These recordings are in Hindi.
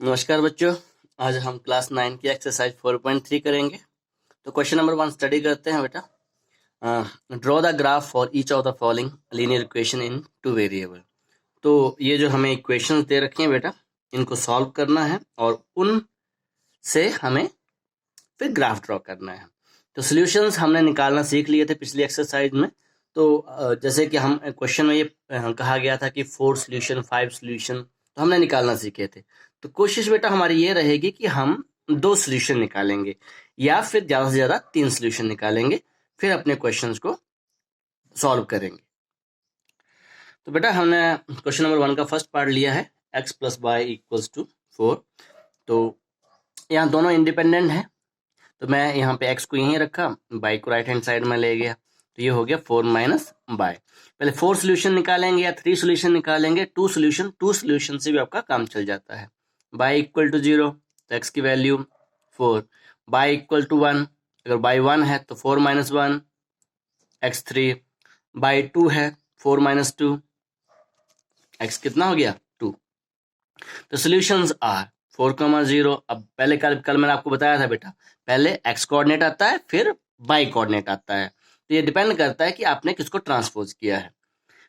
नमस्कार बच्चों, आज हम क्लास 9 की एक्सरसाइज 4.3 करेंगे। तो क्वेश्चन नंबर 1 स्टडी करते हैं बेटा। Draw the graph for each of the following linear equation in 2 variable. तो ये जो हमें इक्वेशंस दे रखी हैं बेटा, इनको सॉल्व करना है और उन से हमें फिर ग्राफ ड्रॉ करना है। तो सॉल्यूशंस हमने निकालना सीख लिए थे पिछली एक्सरसाइज में। तो जैसे कि हम क्वेश्चन में ये कहा गया था कि 4 सॉल्यूशन 5 सॉल्यूशन, तो हमने निकालना सीखे थे। तो कोशिश बेटा हमारी ये रहेगी कि हम 2 सॉल्यूशन निकालेंगे या फिर ज़्यादा से ज़्यादा 3 सॉल्यूशन निकालेंगे, फिर अपने क्वेश्चंस को सॉल्व करेंगे। तो बेटा हमने क्वेश्चन नंबर 1 का फर्स्ट पार्ट लिया है, x plus y equals to 4। तो यहाँ दोनों इंडिपेंडेंट है, तो मैं यहाँ पे x को यहीं रखा, y को राइट हैंड साइड में ले गया, तो ये हो गया 4 माइनस y। पहले 4 सोल्यूशन निकालेंगे या 3 सोल्यूशन निकालेंगे, 2 सोल्यूशन से भी आपका काम चल जाता है। y इक्वल टू 0 तो x की वैल्यू 4, y इक्वल टू 1, अगर y 1 है तो 4 माइनस 1 x 3, y 2 है 4 माइनस 2 x कितना हो गया 2। तो सोल्यूशंस आर 4,0। अब पहले कल मैंने आपको बताया था बेटा, पहले x कोऑर्डिनेट आता है फिर y कोऑर्डिनेट आता है, तो ये डिपेंड करता है कि आपने किसको ट्रांसपोज किया है।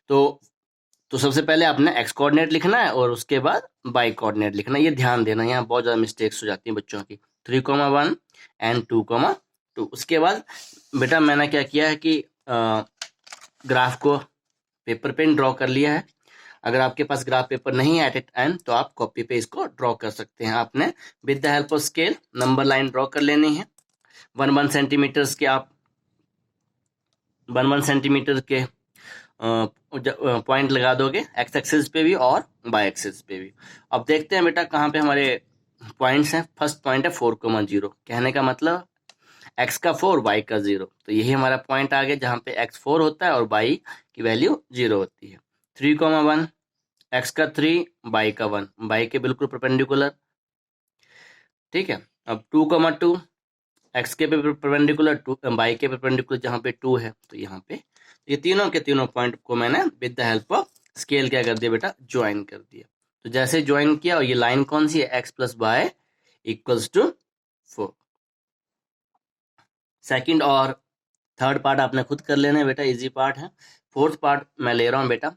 तो सबसे पहले आपने x कोऑर्डिनेट लिखना है और उसके बाद y कोऑर्डिनेट लिखना है। ये ध्यान देना, यहाँ बहुत ज़्यादा मिस्टेक्स हो जाती हैं बच्चों की। 3,1 एंड 2,2। उसके बाद बेटा मैंने क्या किया है कि ग्राफ को पेपर पे ड्रॉ कर लिया है। अगर आपके पास ग्राफ पेपर नहीं है एट ए टाइम, तो आप कॉपी पे इसको ड्रॉ कर सकते हैं। आपने with the help of scale number line draw कर लेनी है। 1 सेंटीमीटर के आप 1 सेंटीमीटर के पॉइंट लगा दोगे एक्स एक्सिस पे भी और वाई एक्सिस पे भी। अब देखते हैं बेटा कहाँ पे हमारे पॉइंट्स हैं। फर्स्ट पॉइंट है 4,0, कहने का मतलब x का 4 y का 0, तो यही हमारा पॉइंट आ गया जहाँ पे x 4 होता है और y की वैल्यू 0 होती है। 3,1 x का 3 y का 1, y के बिल्कुल परपेंडिकुलर, ठीक है। अब 2,2 x के परपेंडिकुलर, y के परपेंडिकुलर जहाँ पे 2 है, तो यहाँ पे ये तीनों के तीनों पॉइंट को मैंने with the help of scale क्या कर दिया बेटा, ज्वाइन कर दिया। तो जैसे ज्वाइन किया, और ये लाइन कौन सी है, x plus y equals to 4। Second और थर्ड पार्ट आपने खुद कर लेना है बेटा, इजी पार्ट है। फोर्थ पार्ट मैं ले रहा हूँ बेटा,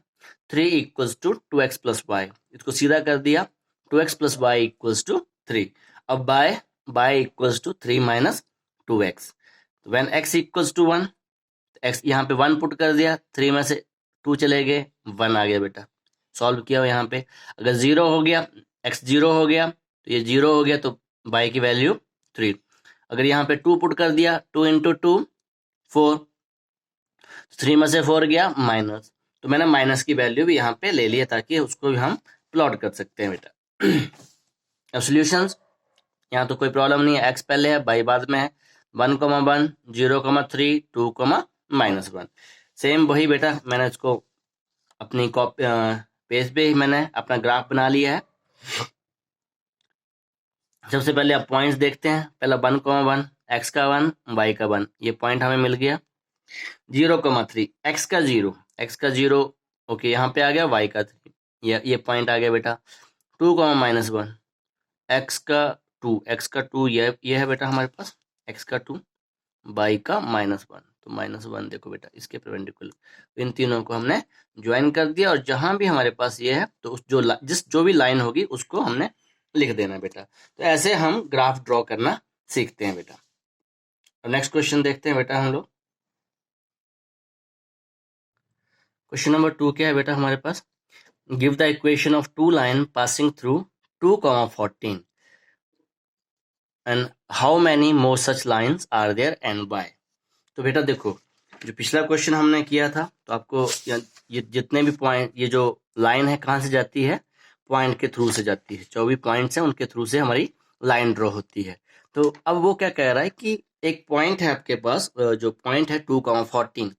3 equals to 2x plus Y, इसको सीधा कर दिया, 2x plus y equals to 3। अब bye equals to 3 minus 2x, तो when x equals to 1, x यहाँ पे 1 पुट कर दिया, 3 में से 2 चले गए, 1 आ गया बेटा। सॉल्व किया हो यहाँ पे, अगर 0 हो गया, x 0 हो गया, तो ये 0 हो गया, तो y की वैल्यू 3। अगर यहाँ पे 2 पुट कर दिया, 2 इंटू 2 4, 3 में से 4 गया माइनस, तो मैंने माइनस की वैल्यू भी यहाँ पे ले लिया ताकि उसको भी हम प्लॉट कर सकते हैं बेटा। अब सॉल्यूशंस, यहाँ तो कोई प्रॉब्लम नहीं है, x पहले है y बाद में है। 1,1 0,3 2, -1, सेम वही बेटा, मैंने इसको अपनी कॉपी पेज पे ही मैंने अपना ग्राफ बना लिया है। सबसे पहले आप पॉइंट्स देखते हैं, पहला 1,1 x का 1 y का 1, ये पॉइंट हमें मिल गया। 0,3 x का 0 ओके, यहाँ पे आ गया y का 3, ये पॉइंट आ गया बेटा। 2, -1 x का 2 ये है बेटा हमारे पास, x का 2 y का -1, तो -1 देखो बेटा इसके परपेंडिकुलर। इन तीनों को हमने ज्वाइन कर दिया, और जहां भी हमारे पास ये है तो जो भी लाइन होगी उसको हमने लिख देना बेटा। तो ऐसे हम ग्राफ ड्रॉ करना सीखते हैं बेटा। अब नेक्स्ट क्वेश्चन देखते हैं बेटा हम लोग। क्वेश्चन नंबर 2 क्या है बेटा हमारे पास, give the equation of 2 line passing through 2,14 and how many more such lines are there and by. तो बेटा देखो, जो पिछला क्वेश्चन हमने किया था, तो आपको ये जितने भी पॉइंट, ये जो लाइन है कहाँ से जाती है, पॉइंट के थ्रू से जाती है। 24 पॉइंट्स हैं, उनके थ्रू से हमारी लाइन ड्रॉ होती है। तो अब वो क्या कह रहा है कि एक पॉइंट है आपके पास, जो पॉइंट है 2,14,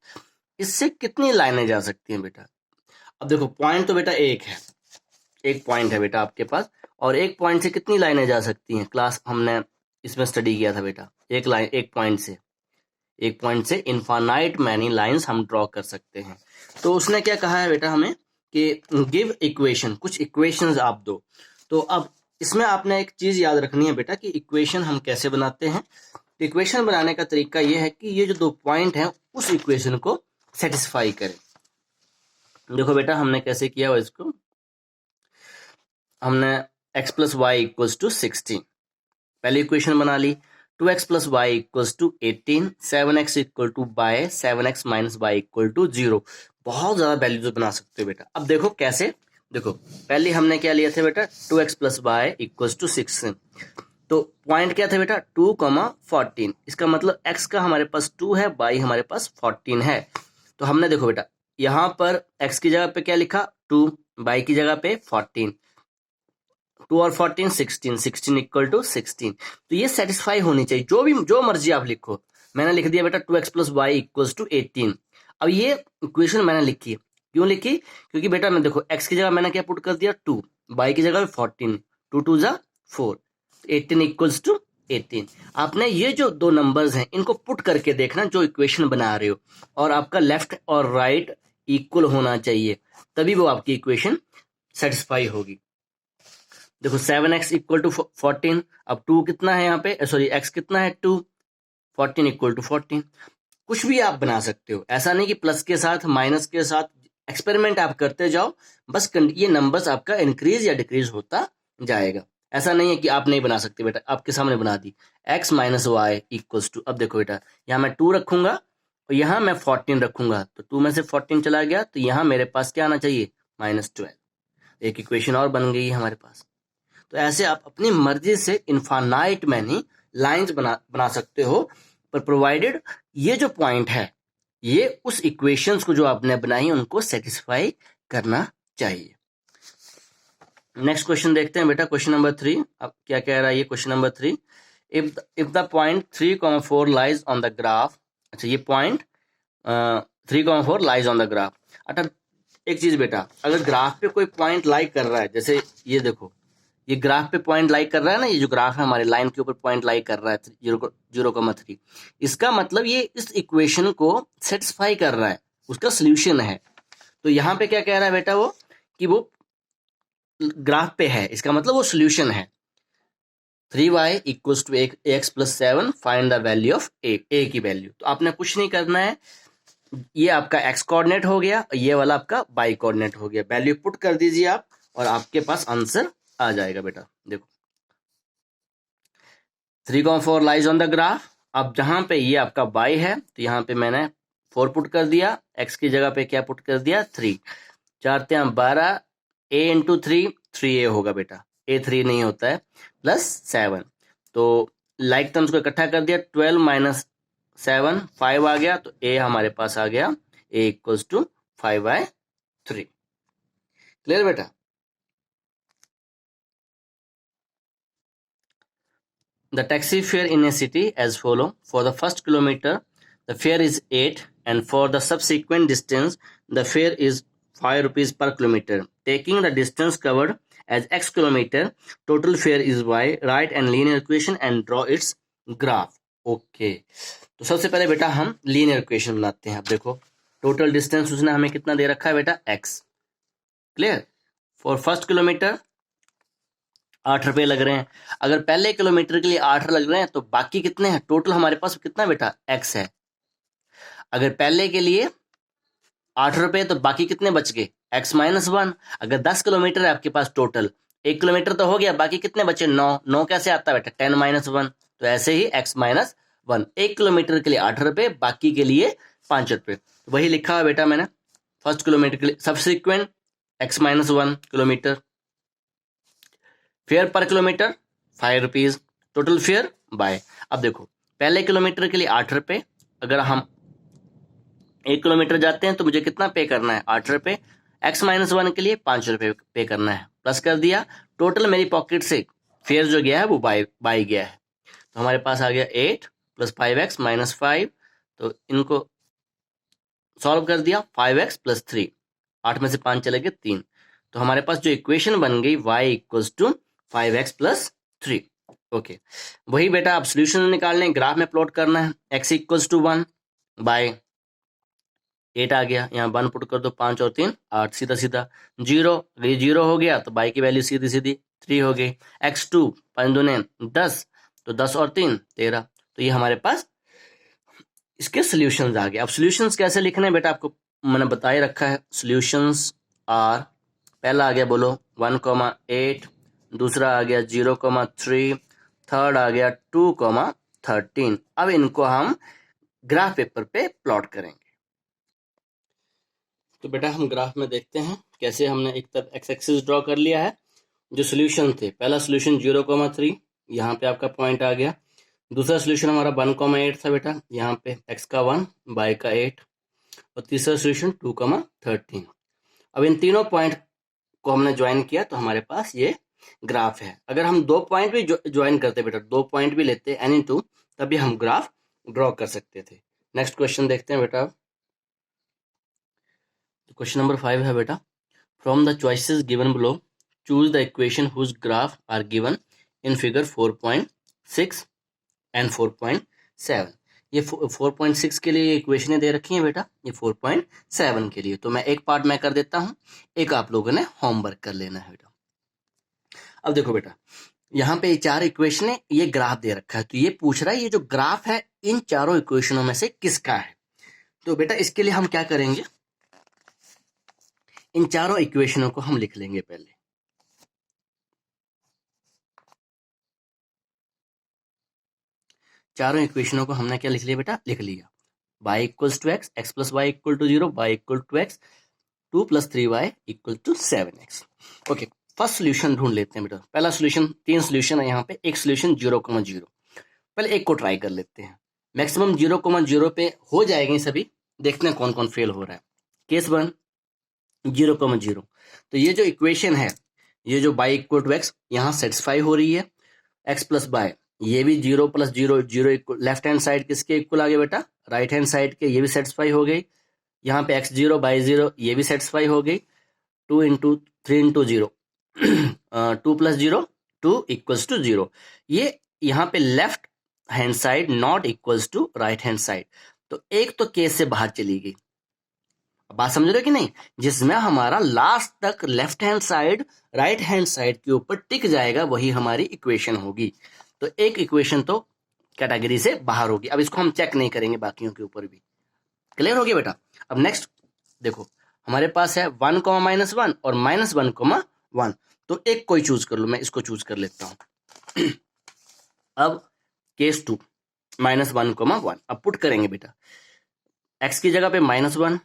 इससे कितनी लाइनें जा सकती हैं बेटा। अब देखो पॉइंट तो बेटा एक पॉइंट है बेटा आपके पास, और एक पॉइंट से कितनी लाइनें जा सकती हैं, क्लास हमने इसमें स्टडी किया था बेटा। एक पॉइंट से इनफाइनाइट मैनी लाइंस हम ड्रॉ कर सकते हैं। तो उसने क्या कहा है बेटा हमें कि गिव इक्वेशन, कुछ इक्वेशंस आप दो। तो अब इसमें आपने एक चीज याद रखनी है बेटा कि इक्वेशन हम कैसे बनाते हैं। इक्वेशन बनाने का तरीका ये है कि ये जो दो पॉइंट हैं उस इक्वेशन को सेटिस्फाई करें। देखो बेटा हमने कैसे किया हुआ इसको, हमने x plus y equals to 16 पहली इक्वेशन बना ली, 2x plus y equals to 18, 7x equal to by 7x minus y equal to 0। बहुत ज्यादा वैल्यूज बना सकते हो बेटा। अब देखो कैसे, देखो पहले हमने क्या लिया था बेटा, 2x plus y equals to 16, तो पॉइंट क्या था बेटा 2,14। इसका मतलब x का हमारे पास 2 है, y हमारे पास 14 है। तो हमने देखो बेटा यहाँ पर x की जगह पे क्या लिखा 2, y की जगह पे 14, 2 और 14 16, 16 इक्वल टू 16। तो ये सेटिस्फाई होनी चाहिए, जो मर्जी आप लिखो। मैंने लिख दिया बेटा 2x plus y equals to 18। अब ये इक्वेशन मैंने लिखी, क्यों लिखी, क्योंकि बेटा मैं देखो x की जगह मैंने क्या पुट कर दिया 2, y की जगह 14, 2 2 जा 4, 18 इक्वल्स टू 18। आपने ये जो दो नंबर्स हैं इनको पुट करके देखना जो इक्वेशन बना रहे हो, और आपका लेफ्ट और राइट इक्वल होना चाहिए, तभी वो आपकी इक्वेशन सेटिस्फाई होगी। देखो 7x इक्वल टू 14, अब 2 कितना है यहाँ पे, सॉरी x कितना है 2, 14 इक्वल टू 14। कुछ भी आप बना सकते हो, ऐसा नहीं कि प्लस के साथ माइनस के साथ, एक्सपेरिमेंट आप करते जाओ, बस ये नंबर्स आपका इंक्रीज या डिक्रीज होता जाएगा। ऐसा नहीं है कि आप नहीं बना सकते बेटा, आपके सामने बना दी x minus y equals to, अब देखो बेटा यहाँ मैं 2 रखूंगा और यहाँ मैं 14 रखूंगा, तो 2 में से 14 चला गया, तो यहाँ मेरे पास क्या आना चाहिए -12। एक इक्वेशन और बन गई है हमारे पास। तो ऐसे आप अपनी मर्जी से इनफाइनाइट मैनी लाइंस बना सकते हो, पर प्रोवाइडेड ये जो पॉइंट है ये उस इक्वेशंस को जो आपने बनाई उनको सेटिस्फाई करना चाहिए। नेक्स्ट क्वेश्चन देखते हैं बेटा, क्वेश्चन नंबर 3। अब क्या कह रहा है ये question number 3, if the point 3,4 lies on the graph. अच्छा ये point 3,4 lies on the graph. अच्छा एक चीज बेटा, अगर ग्राफ पे कोई पॉइंट लाई कर रहा है, जैसे ये देखो ये ग्राफ पे पॉइंट लाई कर रहा है ना, ये जो ग्राफ है हमारे लाइन के ऊपर पॉइंट लाई कर रहा है 0,3, इसका मतलब ये इस इक्वेशन को सेटिस्फाई कर रहा है, उसका सोल्यूशन है। तो यहाँ पे क्या कह रहा है बेटा वो, कि वो ग्राफ पे है, इसका मतलब वो सोल्यूशन है। 3y equals to ax plus 7, find the value of a की वैल्यू। तो आपने कुछ नहीं करना है, ये आपका x कोऑर्डिनेट हो गया, ये वाला आपका y कोऑर्डिनेट हो गया, वैल्यू पुट कर दीजिए आप और आपके पास आंसर आ जाएगा बेटा। देखो 3,4 लाइज ऑन द ग्राफ। अब जहां पे ये आपका y है तो यहाँ पे मैंने 4 पुट कर दिया, x की जगह पे क्या पुट कर दिया 3, 4 3 12, a इंटू 3 a होगा बेटा, a 3 नहीं होता है, प्लस 7। तो लाइक टर्म्स को इकट्ठा कर दिया, 12 माइनस 7 5 आ गया, तो a हमारे पास आ गया a इक्वल्स टू 5/3। क्लियर बेटा। The taxi fare in a city as follow. For the first kilometer, the fare is 8, and for the subsequent distance, the fare is 5 rupees per kilometer. Taking the distance covered as x kilometer, total fare is y. Write an linear equation and draw its graph. Okay. तो सबसे पहले बेटा हम लीनियर इक्वेशन बनाते हैं। अब देखो टोटल डिस्टेंस उसने हमें कितना दे रखा है बेटा x। Clear. For first kilometre 8 रुपए लग रहे हैं। अगर पहले किलोमीटर के लिए 8 लग रहे हैं तो बाकी कितने हैं, टोटल हमारे पास कितना बेटा x है। अगर पहले के लिए 8 रुपए तो बाकी कितने बच गए x माइनस 1। अगर 10 किलोमीटर है आपके पास टोटल, 1 किलोमीटर तो हो गया, बाकी कितने बचे 9। 9 कैसे आता है बेटा 10 माइनस 1, तो ऐसे ही x माइनस 1। 1 किलोमीटर के लिए 8 रुपए, बाकी के लिए 5 रुपए। वही लिखा हुआ बेटा मैंने फर्स्ट किलोमीटर के लिए subsequent x minus 1 kilometre, fare per kilometre 5 rupees, total fare by. अब देखो पहले किलोमीटर के लिए 8 रुपए, अगर हम 1 किलोमीटर जाते हैं तो मुझे कितना पे करना है 8 रुपए। x माइनस 1 के लिए 5 रुपए पे करना है, प्लस कर दिया। टोटल मेरी पॉकेट से फेयर जो गया है वो बाय गया है, तो हमारे पास आ गया 8 प्लस 5x माइनस 5। तो इनको सॉल्व कर दिया, 5x प्लस 3, 8 में से 5 चले गए 3, तो हमारे पास जो इक्वेशन बन गई y equals to 5x plus 3। Okay, वही बेटा आप सोल्यूशन निकालने, ग्राफ में प्लॉट करना है। x इक्वल्स टू 1 बाय 8 आ गया, यहाँ 1 पुट कर दो, 5 और 3 8, सीधा सीधा 0। अगर ये 0 हो गया तो y की वैल्यू सीधी सीधी 3 हो गई, x2 5 दूने 10, तो 10 और 3 13। तो ये हमारे पास इसके सॉल्यूशंस आ गए। अब सॉल्यूशंस कैसे लिखने हैं बेटा, आपको मैंने बता ही रखा है। सॉल्यूशंस आर, पहला आ गया बोलो 1,8, दूसरा आ गया 0,3, थर्ड आ गया 2,13। अब इनको हम ग्राफ पेपर पे प्लॉट करेंगे। तो बेटा हम ग्राफ में देखते हैं कैसे हमने एक तरफ एक्स एक्सिस ड्रॉ कर लिया है। जो सॉल्यूशन थे, पहला सॉल्यूशन 0,3, यहाँ पे आपका पॉइंट आ गया। दूसरा सॉल्यूशन हमारा 1,8 था बेटा, यहाँ पे x का 1 y का 8, और तीसरा सॉल्यूशन 2,13। अब इन तीनों पॉइंट को हमने ज्वाइन किया तो हमारे पास ये ग्राफ है। अगर हम 2 पॉइंट भी ज्वाइन करते बेटा, 2 पॉइंट भी लेते एनी 2, तभी हम ग्राफ ड्रॉ कर सकते थे। नेक्स्ट क्वेश्चन देखते हैं बेटा। क्वेश्चन नंबर 5 है बेटा, from the choices given below choose the equation whose graph are given in figure 4.6 and 4.7। ये 4.6 के लिए इक्वेशनें दे रखी हैं बेटा, ये 4.7 के लिए। तो मैं एक पार्ट मैं कर देता हूं, एक आप लोगों ने होमवर्क कर लेना है बेटा। अब देखो बेटा, यहाँ पे 4 इक्वेशन है, ये ग्राफ दे रखा है। तो ये पूछ रहा है ये जो ग्राफ है इन चारों इक्वेशनों में से किसका है। तो बेटा इसके लिए हम क्या करेंगे, इन चारों इक्वेशनों को हम लिख लेंगे पहले। चारों इक्वेशनों को हमने क्या लिख लिया बेटा, लिख लिया। y equals to x, x plus y equal to 0, y equal to x, 2 + 3y equal to 7x। Okay, first solution ढूंढ लेते हैं बेटा। पहला सोल्यूशन, 3 सोल्यूशन है यहाँ पे, एक सोल्यूशन 0,0। पहले एक को ट्राई कर लेते हैं। मैक्सिमम 0,0 पे हो जाएंगे सभी, देखते हैं कौन कौन फेल हो रहा है। केस 1 0,0। तो ये जो इक्वेशन है, ये जो y इक्वल टू एक्स यहाँ सेटिस्फाई हो रही है। x प्लस बाय, ये भी 0 + 0 0 इक्वल, लेफ्ट हैंड साइड किसके इक्वल आ गए बेटा, राइट हैंड साइड के, ये भी सेटिस्फाई हो गई। यहाँ पे x0 by 0 ये भी सेटिस्फाई हो गई। 2 × 3 × 0 2 + 0 2 = 0। ये यहाँ पे left hand side not equals to right hand side, तो एक तो केस से बाहर चली गई। बात समझ रहे हो कि नहीं, जिसमें हमारा लास्ट तक left hand side right hand side के ऊपर टिक जाएगा वही हमारी इक्वेशन होगी। तो एक इक्वेशन तो कैटेगरी से बाहर होगी। अब इसको हम चेक नहीं करेंगे बाकियों के ऊपर भी। क्लियर हो गया बेटा। अब नेक्स्ट देखो, हमारे पास है 1, -1 और -1, 1। तो एक कोई चूज कर लो, मैं इसको चूज कर लेता हूं। अब केस 2 -1, 1। अब पुट करेंगे बेटा, x की जगह पे -1,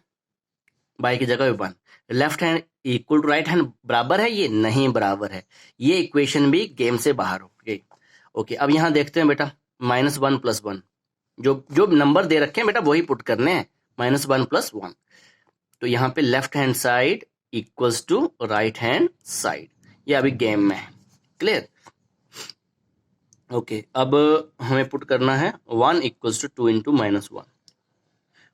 y की जगह पे 1। Left hand equal to right hand बराबर है, ये नहीं बराबर है, ये इक्वेशन भी गेम से बाहर हो गई। ओके, अब यहां देखते हैं बेटा, -1 + 1, जो नंबर दे रखे हैं बेटा वही पुट करने हैं। -1 + 1, तो यहाँ पे left hand side equals to right hand side, ये अभी गेम में है। क्लियर। ओके, अब हमें पुट करना है 1 = 2 × -1।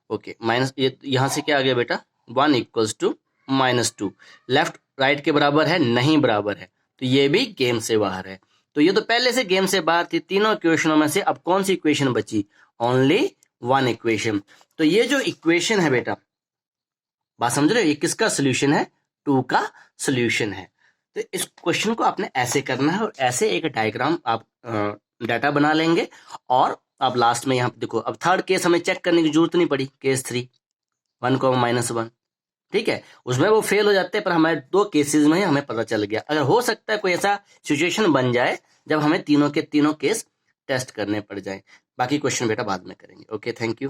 ओके, माइनस, ये यहाँ से क्या आ गया बेटा, 1 = -2। लेफ्ट राइट के बराबर है, नहीं बराबर है, तो ये भी गेम से बाहर है। तो ये तो पहले से गेम से बाहर थी। तीनों इक्वेशनों में से अब कौन सी इक्वेशन बची, ओनली 1 इक्वेशन। तो ये जो इक्वेशन है बेटा, बात समझ रहे हो, ये किसका सोल्यूशन है, 2 का सोल्यूशन है। तो इस क्वेश्चन को आपने ऐसे करना है और ऐसे एक डायग्राम आप डाटा बना लेंगे। और अब लास्ट में यहाँ पे देखो, अब थर्ड केस हमें चेक करने की जरूरत नहीं पड़ी, केस 3 1, -1, ठीक है, उसमें वो फेल हो जाते हैं, पर हमारे 2 केसेस में हमें पता चल गया। अगर हो सकता है कोई ऐसा सिचुएशन बन जाए जब हमें तीनों के तीनों केस टेस्ट करने पड़ जाए। बाकी क्वेश्चन बेटा बाद में करेंगे। Okay, thank you.